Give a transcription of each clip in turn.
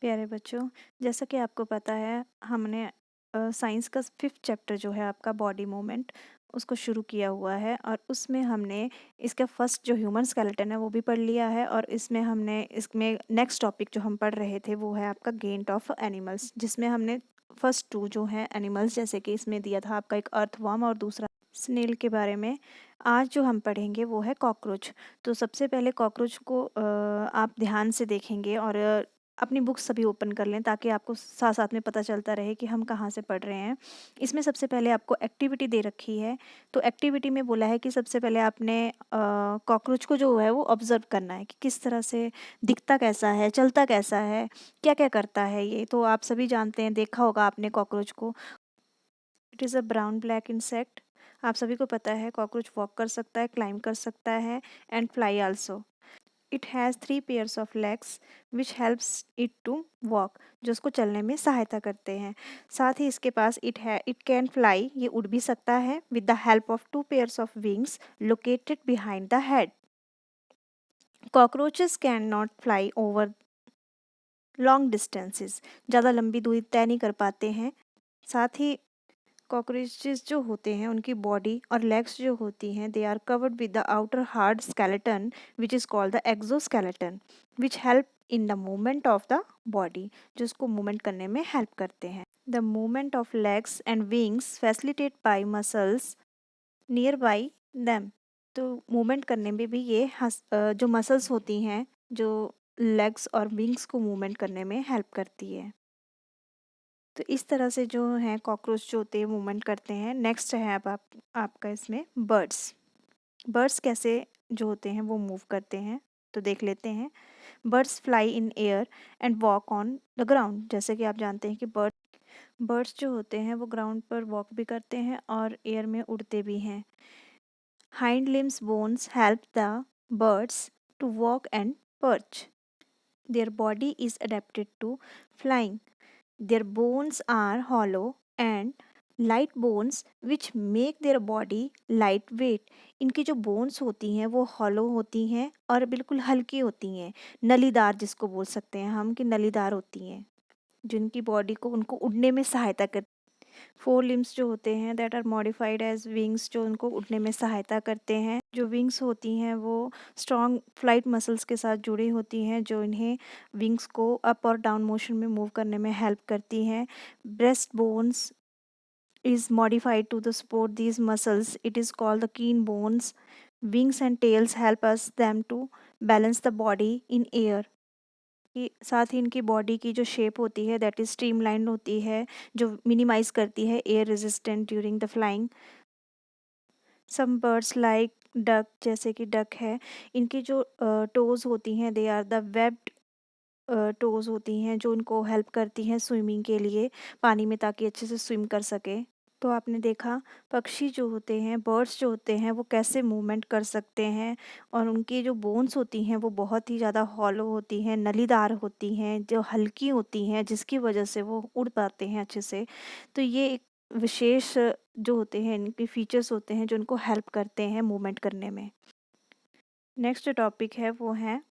प्यारे बच्चों, जैसा कि आपको पता है हमने साइंस का 5th चैप्टर जो है आपका बॉडी मूवमेंट उसको शुरू किया हुआ है और उसमें हमने इसका फर्स्ट जो ह्यूमन स्केलेटन है वो भी पढ़ लिया है और इसमें नेक्स्ट टॉपिक जो हम पढ़ रहे थे वो है आपका गेंट ऑफ एनिमल्स, जिसमें हमने फर्स्ट 2 जो हैं एनिमल्स जैसे कि इसमें दिया था आपका एक अर्थवर्म और दूसरा स्नेल के बारे में। आज जो हम पढ़ेंगे वो है कॉकरोच। तो सबसे पहले कॉकरोच को आप ध्यान से देखेंगे और अपनी बुक्स सभी ओपन कर लें ताकि आपको साथ साथ में पता चलता रहे कि हम कहाँ से पढ़ रहे हैं। इसमें सबसे पहले आपको एक्टिविटी दे रखी है। तो एक्टिविटी में बोला है कि सबसे पहले आपने कॉकरोच को जो है वो ऑब्जर्व करना है कि किस तरह से दिखता कैसा है, चलता कैसा है, क्या क्या करता है। ये तो आप सभी जानते हैं, देखा होगा आपने कॉकरोच को। It is a brown black insect. आप सभी को पता है कॉकरोच वॉक कर सकता है, क्लाइंब कर सकता है and fly also. It has 3 pairs of legs which helps it to walk, जो उसको चलने में सहायता करते हैं। साथ ही इसके पास इट कैन फ्लाई, ये उड़ भी सकता है with the help of 2 pairs of wings located behind the head. Cockroaches can not fly over long distances, ज़्यादा लंबी दूरी तय नहीं कर पाते हैं। साथ ही कॉकरोचेस जो होते हैं उनकी बॉडी और लेग्स जो होती हैं they are covered with the outer hard skeleton which is called the exoskeleton which help in the movement of the body, जो उसको मूवमेंट करने में हेल्प करते हैं। The movement of legs and wings facilitate by muscles near by them. तो movement करने में भी जो मसल्स होती हैं जो लेग्स और विंग्स को मूवमेंट करने में हेल्प करती है। तो इस तरह से जो हैं कॉकरोच जो होते हैं मूवमेंट करते हैं। नेक्स्ट है अब आपका इसमें बर्ड्स। बर्ड्स कैसे जो होते हैं वो मूव करते हैं, तो देख लेते हैं। Birds fly in air and walk on the ground. जैसे कि आप जानते हैं कि बर्ड्स जो होते हैं वो ग्राउंड पर वॉक भी करते हैं और एयर में उड़ते भी हैं। Hind limbs bones help the birds to walk and perch. Their body is adapted to flying. Their bones are hollow and light bones which make their body lightweight। इनकी जो बोन्स होती हैं वो हॉलो होती हैं और बिल्कुल हल्की होती हैं, नलीदार जिसको बोल सकते हैं हम कि नलीदार होती हैं, जिनकी बॉडी को उनको उड़ने में सहायता करती। 4 लिम्स जो होते हैं that are modified as wings, जो उनको उड़ने में सहायता करते हैं। जो विंग्स होती हैं वो स्ट्रॉन्ग फ्लाइट मसल्स के साथ जुड़ी होती हैं जो इन्हें विंग्स को अप और डाउन मोशन में मूव करने में हेल्प करती हैं। Breast bones is modified to the support these muscles. It is called the keen bones. Wings and tails help us them to balance the body in air। कि साथ ही इनकी body की जो शेप होती है दैट इज स्ट्रीमलाइन होती है, जो मिनिमाइज करती है air resistant during the flying. Some birds like duck, जैसे कि डक है, इनकी जो टोज होती हैं they are the webbed toes होती हैं जो उनको हेल्प करती हैं स्विमिंग के लिए पानी में, ताकि अच्छे से स्विम कर सके। तो आपने देखा पक्षी जो होते हैं, बर्ड्स जो होते हैं वो कैसे मूवमेंट कर सकते हैं और उनकी जो बोन्स होती हैं वो बहुत ही ज़्यादा हॉलो होती हैं, नलीदार होती हैं, जो हल्की होती हैं, जिसकी वजह से वो उड़ पाते हैं अच्छे से। तो ये एक विशेष जो होते हैं इनके फीचर्स होते हैं जो उनको हेल्प करते हैं मूवमेंट करने में। नेक्स्ट जो टॉपिक है वो है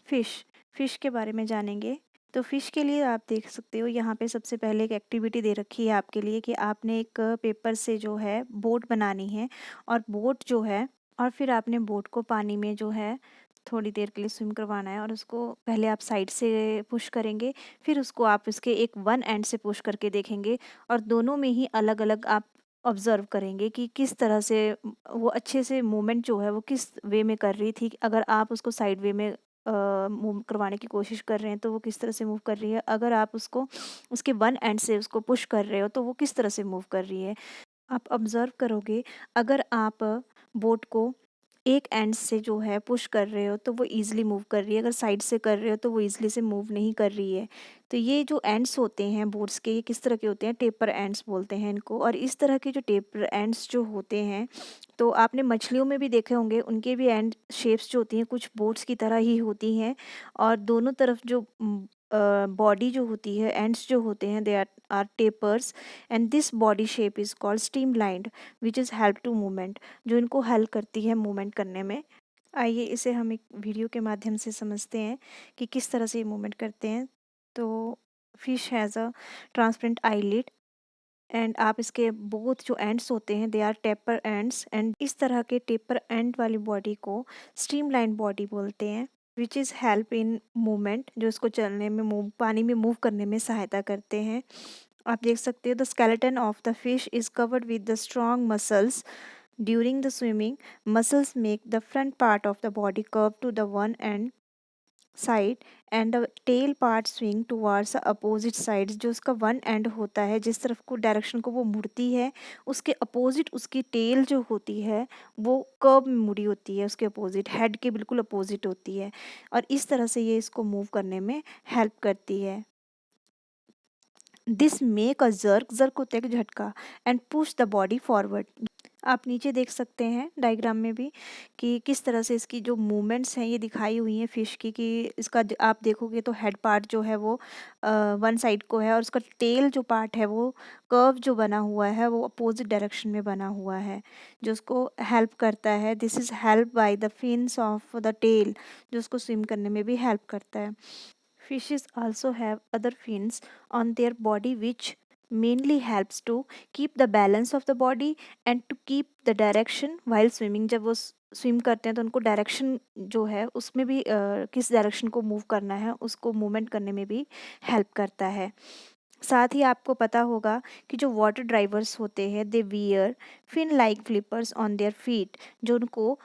फ़िश। फ़िश के बारे में जानेंगे। तो फ़िश के लिए आप देख सकते हो यहाँ पे सबसे पहले एक एक्टिविटी दे रखी है आपके लिए कि आपने एक पेपर से जो है बोट बनानी है और बोट जो है और फिर आपने बोट को पानी में जो है थोड़ी देर के लिए स्विम करवाना है और उसको पहले आप साइड से पुश करेंगे, फिर उसको आप उसके एक वन एंड से पुश करके देखेंगे और दोनों में ही अलग-अलग आप ऑब्ज़र्व करेंगे कि किस तरह से वो अच्छे से मूवमेंट जो है वो किस वे में कर रही थी। अगर आप उसको साइड वे में मूव करवाने की कोशिश कर रहे हैं तो वो किस तरह से मूव कर रही है। अगर आप उसको उसके वन एंड से उसको पुश कर रहे हो तो वो किस तरह से मूव कर रही है। आप ऑब्ज़र्व करोगे, अगर आप बोट को एक एंड से जो है पुश कर रहे हो तो वो ईज़िली मूव कर रही है, अगर साइड से कर रहे हो तो वो ईज़िली से मूव नहीं कर रही है। तो ये जो एंड्स होते हैं बोट्स के, ये किस तरह के होते हैं, टेपर एंड्स बोलते हैं इनको। और इस तरह के जो टेपर एंड्स जो होते हैं तो आपने मछलियों में भी देखे होंगे, उनके भी एंड शेप्स जो होती हैं कुछ बोट्स की तरह ही होती हैं और दोनों तरफ जो बॉडी जो होती है, एंड्स जो होते हैं they are tapers and this body shape is called streamlined which is help to movement, जो इनको हेल्प करती है मूवमेंट करने में। आइए इसे हम एक वीडियो के माध्यम से समझते हैं कि किस तरह से ये मूवमेंट करते हैं। तो fish has a transparent eyelid and आप इसके बोथ जो एंड्स होते हैं they are taper ends, and इस तरह के टेपर एंड वाली बॉडी को स्ट्रीमलाइन बॉडी बोलते हैं, which is help in movement, जो इसको चलने में मूव पानी में मूव करने में सहायता करते हैं। आप देख सकते हो the skeleton of the fish is covered with the strong muscles during the swimming. Muscles make the front part of the body curve to the one and side and the tail part swing towards opposite sides. जो उसका one and होता है, जिस तरफ को direction को वो मुड़ती है, उसके अपोजिट उसकी टेल जो होती है वो कर्व में मुड़ी होती है, उसके अपोजिट हेड के बिल्कुल अपोजिट होती है, और इस तरह से ये इसको मूव करने में हेल्प करती है। दिस मेक अ जर्क होता है एक झटका and push the body forward. आप नीचे देख सकते हैं डायग्राम में भी कि किस तरह से इसकी जो मूवमेंट्स हैं ये दिखाई हुई हैं फिश की, कि इसका आप देखोगे तो हेड पार्ट जो है वो वन साइड को है, और उसका टेल जो पार्ट है वो कर्व जो बना हुआ है वो अपोजिट डायरेक्शन में बना हुआ है, जो उसको हेल्प करता है। This is help by the fins of the tail, जो उसको स्विम करने में भी हेल्प करता है। Fishes also have other fins on their body which mainly helps to keep the balance of the body and to keep the direction while swimming। जब वो swim करते हैं तो उनको डायरेक्शन जो है उसमें भी किस डायरेक्शन को मूव करना है उसको मूवमेंट करने में भी हेल्प करता है। साथ ही आपको पता होगा कि जो वाटर ड्राइवर्स होते हैं they wear fin like flippers on their feet, जो उनको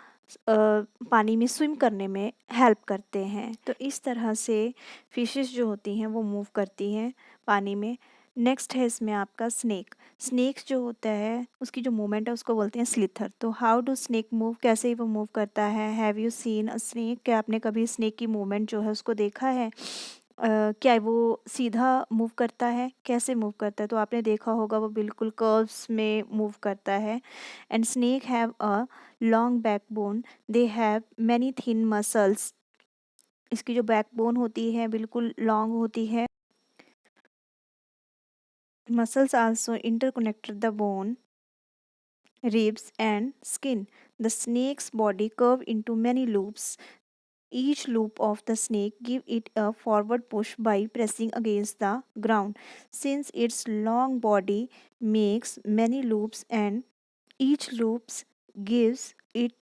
पानी में स्विम करने में हेल्प करते हैं। तो इस तरह से फिशेस जो होती हैं वो मूव करती हैं पानी में। नेक्स्ट है इसमें आपका स्नेक। स्नेक्स जो होता है उसकी जो मूवमेंट है उसको बोलते हैं स्लिथर। तो हाउ डू स्नेक मूव, कैसे वो मूव करता है। Have you seen a snake, क्या आपने कभी स्नेक की मूवमेंट जो है उसको देखा है। क्या वो सीधा मूव करता है, कैसे मूव करता है, तो आपने देखा होगा वो बिल्कुल कर्व्स में मूव करता है। And snake have a long backbone, they have many thin muscles. इसकी जो बैकबोन होती है बिल्कुल लॉन्ग होती है। Muscles also interconnected the bone, ribs and skin. The snake's body curve into many loops. Each loop of the snake give it a forward push by pressing against the ground. Since its long body makes many loops and each loops gives it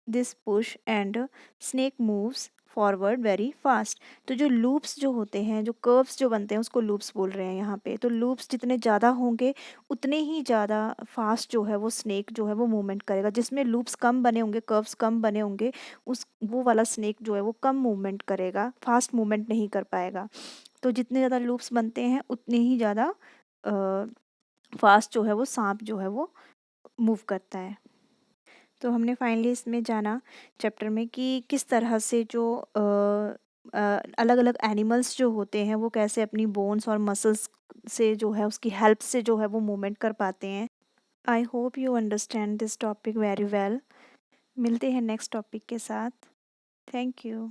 this push and snake moves forward very fast. तो जो loops जो होते हैं, जो curves जो बनते हैं उसको लूप्स बोल रहे हैं यहाँ पे। तो लूप्स जितने ज़्यादा होंगे उतने ही ज़्यादा फास्ट जो है वो स्नेक जो है वो मूवमेंट करेगा। जिसमें लूप्स कम बने होंगे, कर्व्स कम बने होंगे, उस वो वाला स्नेक जो है वो कम मूवमेंट करेगा, फास्ट मूवमेंट नहीं कर पाएगा। तो जितने ज़्यादा लूप्स बनते हैं उतने ही ज़्यादा फास्ट जो है वो सांप जो है वो मूव करता है। तो हमने फाइनली इसमें जाना चैप्टर में कि किस तरह से जो अलग अलग एनिमल्स जो होते हैं वो कैसे अपनी बोन्स और मसल्स से जो है उसकी हेल्प से जो है वो मूवमेंट कर पाते हैं। I hope you understand this topic very well. मिलते हैं नेक्स्ट टॉपिक के साथ। Thank you.